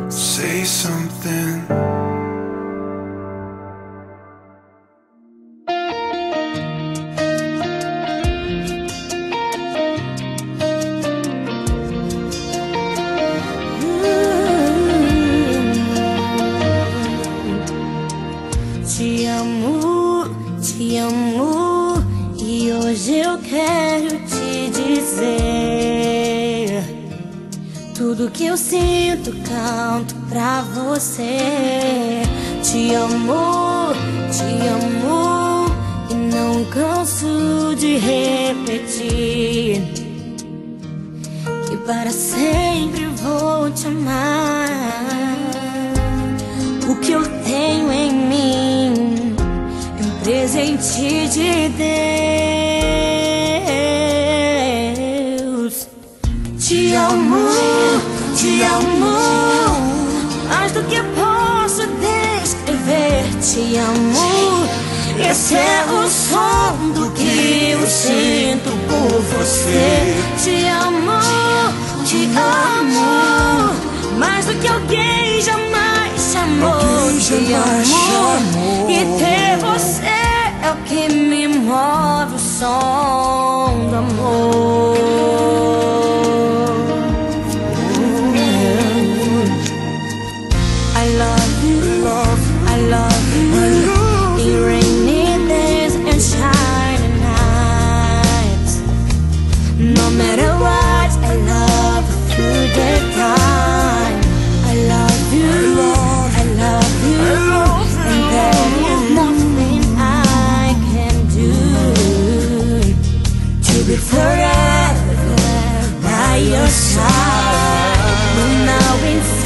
say something. Te amo, e hoje eu quero te dizer tudo que eu sinto, canto pra você. Te amo, e não canso de repetir que para sempre vou te amar. O que eu tenho em mim é um presente de Deus. Te amo, mais do que posso descrever. Te amo, esse é o som do que eu sinto por você. Te amo, mais do que alguém jamais te amou. Te amo, e ter você é o que me move, o som do amor. I love you, I love you, in rainy days and shiny nights. No matter what, I love you through the time. I love you, I love you, and there is nothing I can do to be forever by your side. But now it's